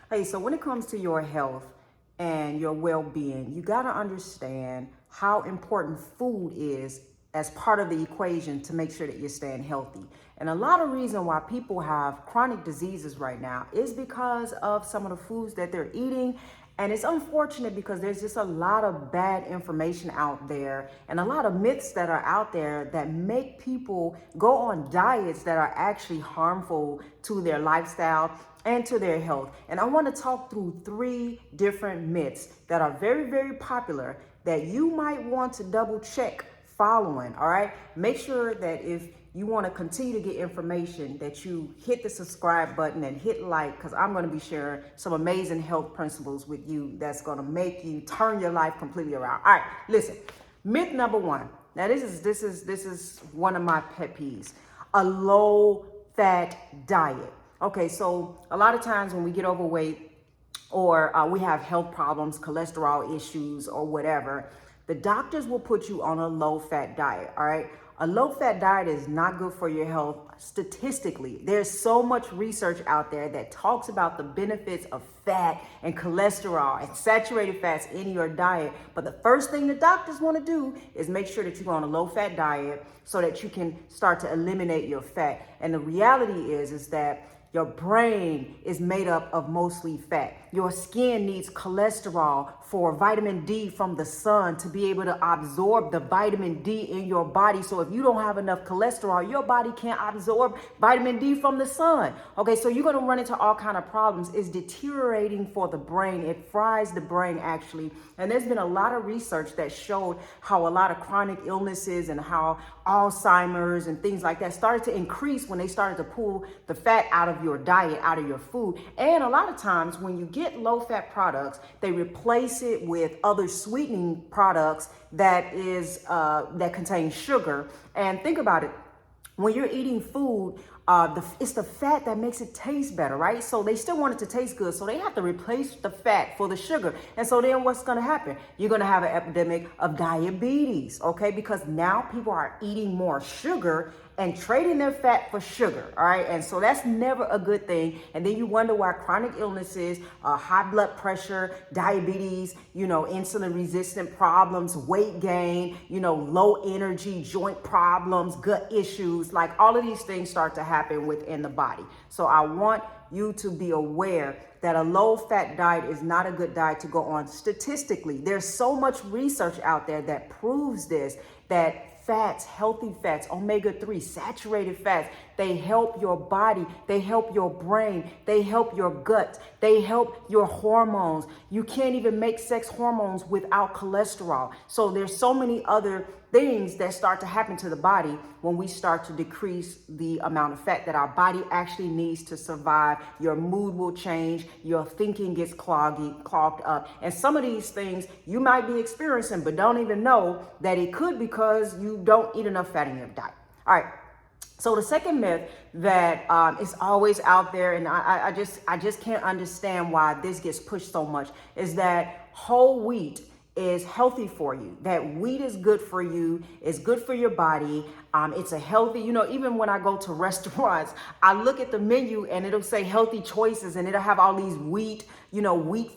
Hey, so when it comes to your health and your well-being, you got to understand how important food is as part of the equation to make sure that you're staying healthy. And a lot of reason why people have chronic diseases right now is because of some of the foods that they're eating. And it's unfortunate because there's just a lot of bad information out there and a lot of myths that are out there that make people go on diets that are actually harmful to their lifestyle and to their health. And I want to talk through 3 different myths that are very, very popular that you might want to double check following. All right. Make sure that if you want to continue to get information that you hit the subscribe button and hit like, because I'm going to be sharing some amazing health principles with you that's going to make you turn your life completely around. All right, listen. Myth number 1. Now this is one of my pet peeves. A low fat diet. Okay, so a lot of times when we get overweight or we have health problems, cholesterol issues or whatever, the doctors will put you on a low fat diet. All right. A low fat diet is not good for your health statistically. There's so much research out there that talks about the benefits of fat and cholesterol and saturated fats in your diet. But the first thing the doctors want to do is make sure that you go on a low fat diet so that you can start to eliminate your fat. And the reality is that your brain is made up of mostly fat. Your skin needs cholesterol for vitamin D from the sun to be able to absorb the vitamin D in your body. So if you don't have enough cholesterol, your body can't absorb vitamin D from the sun. Okay, so you're going to run into all kind of problems. It's deteriorating for the brain. It fries the brain actually. And there's been a lot of research that showed how a lot of chronic illnesses and how Alzheimer's and things like that started to increase when they started to pull the fat out of your diet, out of your food. And a lot of times when you get low fat products, they replace it with other sweetening products that contain sugar. And think about it. When you're eating food, it's the fat that makes it taste better, right? So they still want it to taste good. So they have to replace the fat for the sugar. And so then what's going to happen? You're going to have an epidemic of diabetes, okay? Because now people are eating more sugar and trading their fat for sugar, all right? And so that's never a good thing. And then you wonder why chronic illnesses, high blood pressure, diabetes, insulin resistant problems, weight gain, low energy, joint problems, gut issues, like all of these things start to happen within the body. So I want you to be aware that a low fat diet is not a good diet to go on statistically. There's so much research out there that proves this, that fats, healthy fats, omega-3, saturated fats, they help your body, they help your brain, they help your gut, they help your hormones. You can't even make sex hormones without cholesterol. So there's so many other things that start to happen to the body when we start to decrease the amount of fat that our body actually needs to survive. Your mood will change, your thinking gets clogged up. And some of these things you might be experiencing, but don't even know that it could because you don't eat enough fat in your diet. All right. So the second myth that is always out there, and I just can't understand why this gets pushed so much, is that whole wheat is healthy for you, that wheat is good for you, it's good for your body. It's a healthy, even when I go to restaurants, I look at the menu and it'll say healthy choices and it'll have all these wheat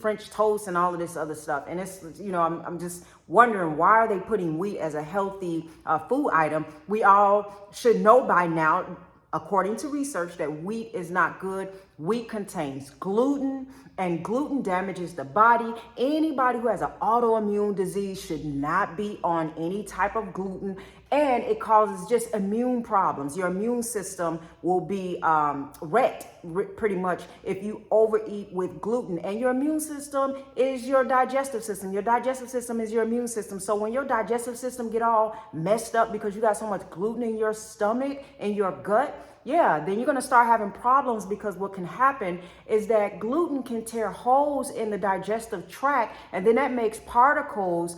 French toast and all of this other stuff. And it's, I'm just wondering, why are they putting wheat as a healthy food item? We all should know by now, according to research, that wheat is not good. Wheat contains gluten, and gluten damages the body. Anybody who has an autoimmune disease should not be on any type of gluten, and it causes just immune problems. Your immune system will be wrecked pretty much if you overeat with gluten. And your immune system is your digestive system. Your digestive system is your immune system. So when your digestive system get all messed up because you got so much gluten in your stomach and your gut, then you're going to start having problems, because what can happen is that gluten can tear holes in the digestive tract, and then that makes particles,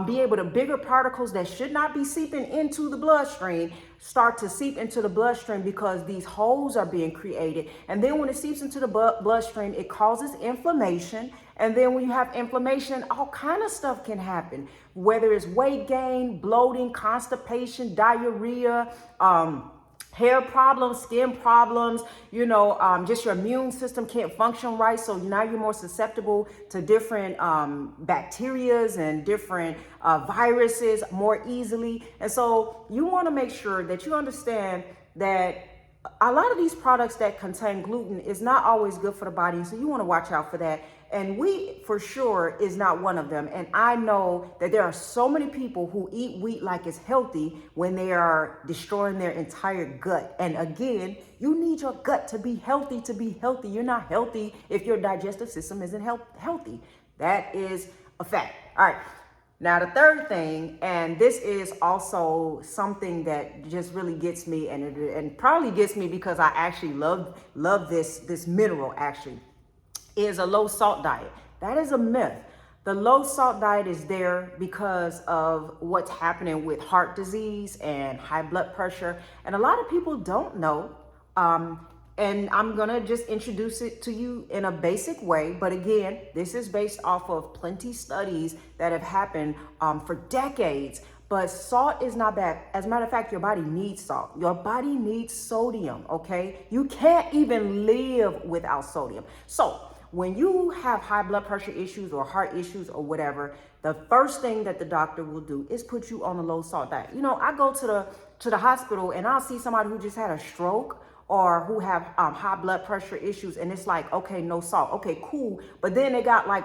bigger particles that should not be seeping into the bloodstream, start to seep into the bloodstream because these holes are being created. And then when it seeps into the bloodstream, it causes inflammation. And then when you have inflammation, all kind of stuff can happen, whether it's weight gain, bloating, constipation, diarrhea, hair problems, skin problems, just your immune system can't function right. So now you're more susceptible to different bacterias and different viruses more easily. And so you want to make sure that you understand that a lot of these products that contain gluten is not always good for the body. So you want to watch out for that. And wheat for sure is not one of them. And I know that there are so many people who eat wheat like it's healthy when they are destroying their entire gut. And again, you need your gut to be healthy to be healthy. You're not healthy if your digestive system isn't healthy. That is a fact. All right. Now, the third thing, and this is also something that just really gets me, and probably gets me because I actually love this mineral actually, is a low salt diet. That is a myth. The low salt diet is there because of what's happening with heart disease and high blood pressure. And a lot of people don't know. And I'm gonna just introduce it to you in a basic way. But again, this is based off of plenty studies that have happened for decades. But salt is not bad. As a matter of fact, your body needs salt. Your body needs sodium, okay? You can't even live without sodium. So when you have high blood pressure issues or heart issues or whatever, the first thing that the doctor will do is put you on a low salt diet. I go to the hospital and I'll see somebody who just had a stroke or who have high blood pressure issues, and it's like, okay, no salt, okay, cool, but then they got like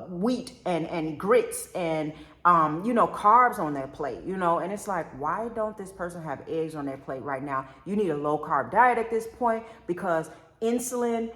wheat and grits and carbs on their plate, and it's like, why don't this person have eggs on their plate right now? You need a low carb diet at this point because insulin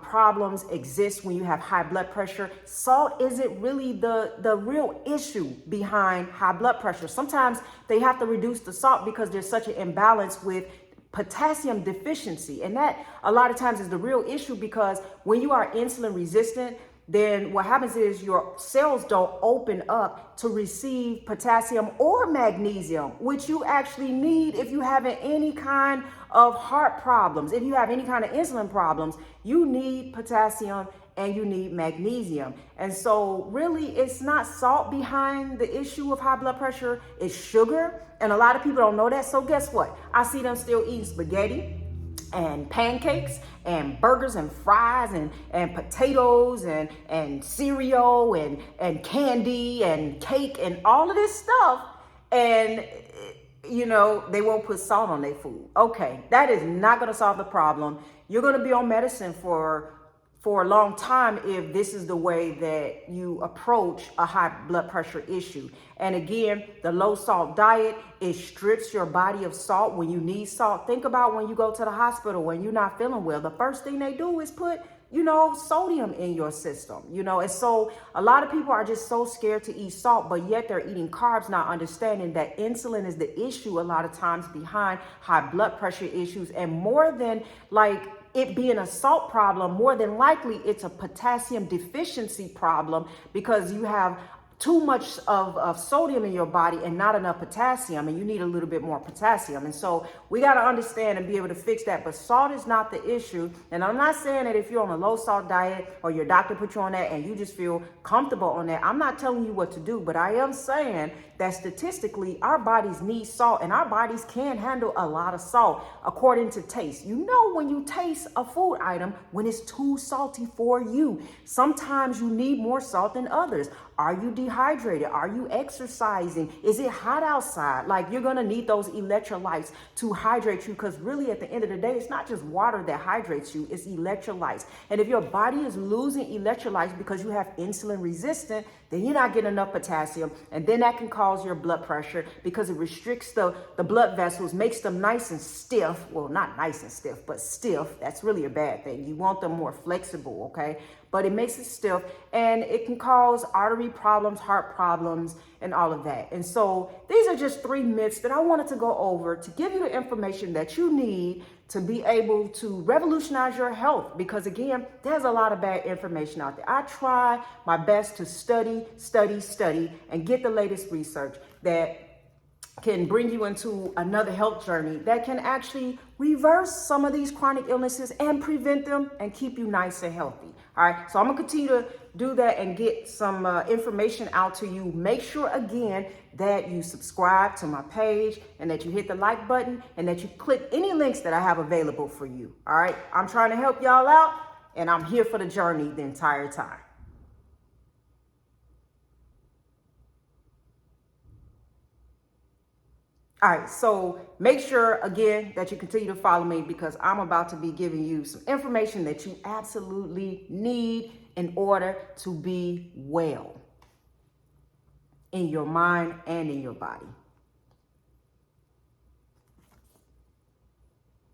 problems exist when you have high blood pressure. Salt isn't really the real issue behind high blood pressure. Sometimes they have to reduce the salt because there's such an imbalance with potassium deficiency. And that a lot of times is the real issue, because when you are insulin resistant, then what happens is your cells don't open up to receive potassium or magnesium, which you actually need if you have any kind of heart problems. If you have any kind of insulin problems, you need potassium and you need magnesium. And so really it's not salt behind the issue of high blood pressure, it's sugar. And a lot of people don't know that. So guess what? I see them still eating spaghetti and pancakes and burgers and fries and potatoes and cereal and candy and cake and all of this stuff. And they won't put salt on their food. Okay, that is not going to solve the problem. You're going to be on medicine for a long time if this is the way that you approach a high blood pressure issue. And again, the low salt diet, it strips your body of salt when you need salt. Think about when you go to the hospital when you're not feeling well. The first thing they do is put sodium in your system, and so a lot of people are just so scared to eat salt, but yet they're eating carbs, not understanding that insulin is the issue a lot of times behind high blood pressure issues. And more than like it being a salt problem, more than likely it's a potassium deficiency problem, because you have too much of sodium in your body and not enough potassium, and you need a little bit more potassium. And so we got to understand and be able to fix that. But salt is not the issue. And I'm not saying that if you're on a low salt diet or your doctor put you on that and you just feel comfortable on that, I'm not telling you what to do, but I am saying that statistically our bodies need salt, and our bodies can handle a lot of salt according to taste. When you taste a food item, when it's too salty for you, sometimes you need more salt than others. Are you dehydrated? Are you exercising? Is it hot outside? Like, you're going to need those electrolytes to hydrate you, because really at the end of the day, it's not just water that hydrates you, it's electrolytes. And if your body is losing electrolytes because you have insulin resistant, then you're not getting enough potassium. And then that can cause your blood pressure, because it restricts the blood vessels, makes them nice and stiff. Well, not nice and stiff, but stiff. That's really a bad thing. You want them more flexible, okay? But it makes it stiff, and it can cause artery problems, heart problems, and all of that. And so these are just 3 myths that I wanted to go over to give you the information that you need to be able to revolutionize your health. Because again, there's a lot of bad information out there. I try my best to study, and get the latest research that can bring you into another health journey that can actually reverse some of these chronic illnesses and prevent them and keep you nice and healthy. All right, so I'm gonna continue do that and get some information out to you, make sure again that you subscribe to my page and that you hit the like button and that you click any links that I have available for you. All right. I'm trying to help y'all out and I'm here for the journey the entire time. All right, so make sure again that you continue to follow me because I'm about to be giving you some information that you absolutely need in order to be well in your mind and in your body.